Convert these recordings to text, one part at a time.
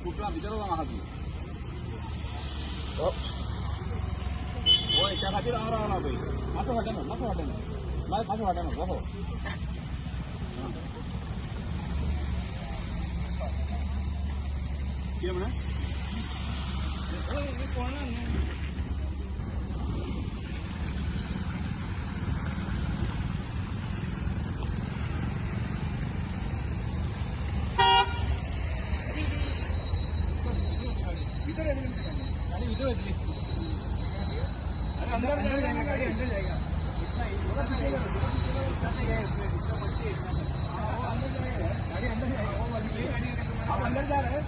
कुठला भितर आहा ती होय त्या खातीर हांव रावला पळय मातसो वाटेना मातसो वाटेना बसो कितें म्हणा कोणा गाड़ी इधर है अरे अंदर जाएगा गाड़ी अंदर जाएगा गाड़ी अंदर जाएगा आप अंदर जा रहे हैं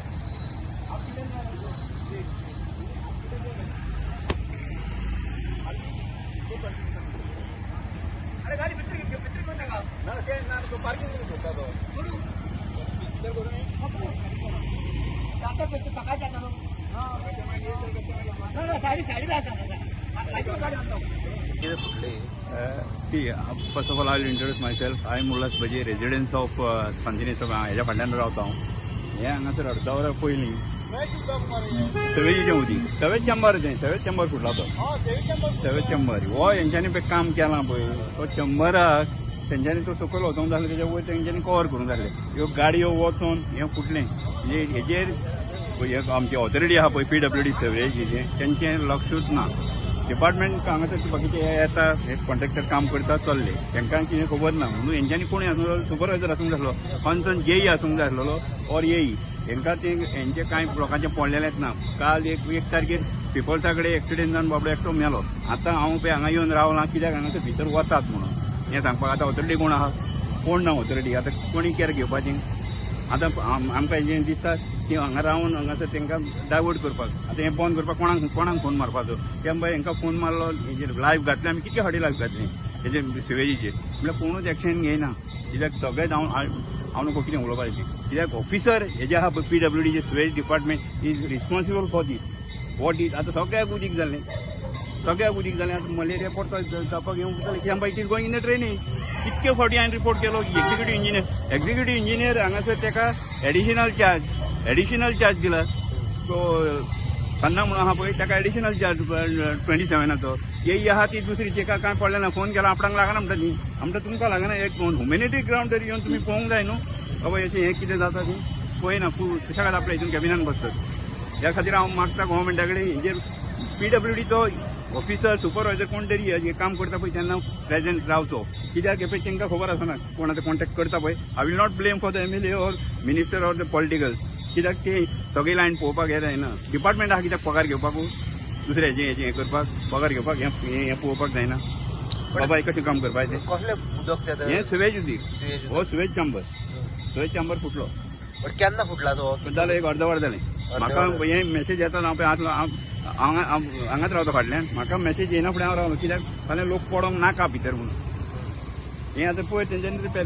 आप किधर जा रहे हैं अरे गाड़ी पिक्चर कौन लगा ना तो पार्किंग में होता तो इधर बोल रहे हैं जाता पे सकाळ जाता first of all I will introduce myself I am Ulhas Baje residence of सांजिनी हेच्या फाटल्यान रावता हांव हे हांगासर अर्द वरा पयलीं सवेजीचें उदीक सवेज चेंबर फुटला तो सवेज चेंबर हो हेंच्यांनी पळय काम केलां पळय तो चेंबराक तेंच्यांनी तो सकयल वचोंक जाय तेच्या वयर तेंच्यांनी कवर करूंक जाय ह्यो गाडयो वचोन हें फुटलें म्हणजे हेजेर आमची ऑथॉरिटी आहा पळय PWD सवेजीचें तेंचें लक्षूच ना डिपार्टमेंट हांगासर बाकीचे येता हे कॉन्ट्रॅक्टर काम करता चल्ले तेंकां कितें खबर ना म्हणून हेंच्यांनी कोणी आसूंक जाय सुपरवायझर आसूंक जाय आसलो खंयचो जेई आसूंक जाय आसलो ऑर येई हेंकां ते हेंचे कांय लोकांचे पडलेलेच ना काल एक तारखेर पिपल्सा कडेन एक्सिडेंट जावन बाबडो एकटो मेलो आतां हांव पळय हांगा येवन रावलां कित्याक हांगासर भितर वतात म्हणून हें सांगपाक आतां ऑथॉरिटी कोण आहा कोण ना ऑथॉरिटी आतां कोणी केअर घेवपाची आतां आमकां जें दिसता की हांगा रावन हांगासर तांकां डायवर्ट करपाक आतां हें बंद करपाक कोणाक फोन मारपाचो तें बाय हांकां फोन मारलो हेजेर लायव्ह घातलें आमी कितके फावटी लायव्ह घातलें हेजेर सिवेजीचेर म्हळ्यार कोणूच एक्शन घेयना कित्याक सगळेंच हांव नको कितें उलोवपाचें कित्याक ऑफिसर हेजे आहा पळय PWDचे sewage department is responsible for this what is आतां सगळ्याक उदीक जालें आतां मलेरिया पडटा जावपाक येवंक जालें कित्याक by it is going in the drainage कितके फावटी हांवें रिपोर्ट केलो एक्झिक्युटीव इंजिनियर हांगासर ताका एडिशनल चार्ज दिला तो सन्ना म्हणून आहा पळय ताका एडिशनल चार्ज 27 येई आहा ती दुसरी ताका कांय पडलें ना फोन केला आपणाक लागना म्हणटा न्ही आमकां तुमकां लागना एक ह्युमॅनिटी ग्रावंड तरी येवन तुमी पळोवंक जाय न्हू बाबा हेचें हें कितें जाता ती पळयना कशा खातीर आपल्या हितून कॅबिनान बसतात ह्या खातीर हांव मागता गव्हर्मेंटा कडेन हेजेर PWDचो ऑफिसर सुपरवायझर कोण तरी हें काम करता पळय तेन्ना प्रेजेंट रावचो कित्याक हे पळय तांकां खबर आसना कोण आतां कॉन्टेक्ट करता पळय I will not blame for the MLA or minister or the political कित्याक ते सगळी लायन पळोवपाक येता जायना डिपार्टमेंट आहा कित्याक पगार घेवपाकू दुसऱ्याचें हें करपाक पगार घेवपाक हें पळोवपाक जायना बाबा कशें काम करपाक तें कसले उदक हें सिवेज उदीक हो सिवेज चेंबर फुटलो केन्ना फुटला तो जालें एक अर्द वर जालें म्हाका हें मॅसेज येता हांव पळय हांगाच रावता फाटल्यान म्हाका मॅसेज येना फुडें हांव रावलो कित्याक फाल्यां लोक पडोंक नाका भितर म्हणून हें आतां पयर तेंच्यांनी रिपेर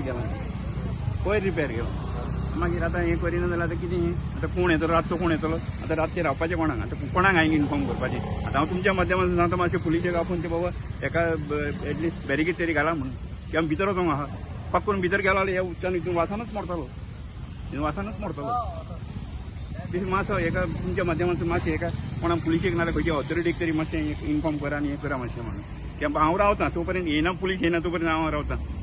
केलां मागीर आतां हें करिना जाल्यार आतां कितें आतां कोण येतलो रातचो कोण येतलो आतां रातचें रावपाचें कोणाक आतां कोणाक हांवें इन्फॉर्म करपाचें आतां हांव तुमच्या माध्यमांतून सांगता मातशें पुलिशेक आपूण ते बाबा एका एटलिस्ट बॅरिकेड तरी घाला म्हणून की आमी भितर वचोंक आहा पाक करून भितर गेलो जाल्यार ह्या उदकान हितून वासानूच मरतलो मातसो एका तुमच्या माध्यमांतून मातशें एका कोणा पुलिशेक नाल्यार खंयच्या ऑथॉरिटीक तरी मातशें इन्फॉर्म करा आनी हें करा मातशें म्हणून कित्याक हांव रावतां तो पर्यंत येना पुलीस येना तो पर्यंत हांव रावतां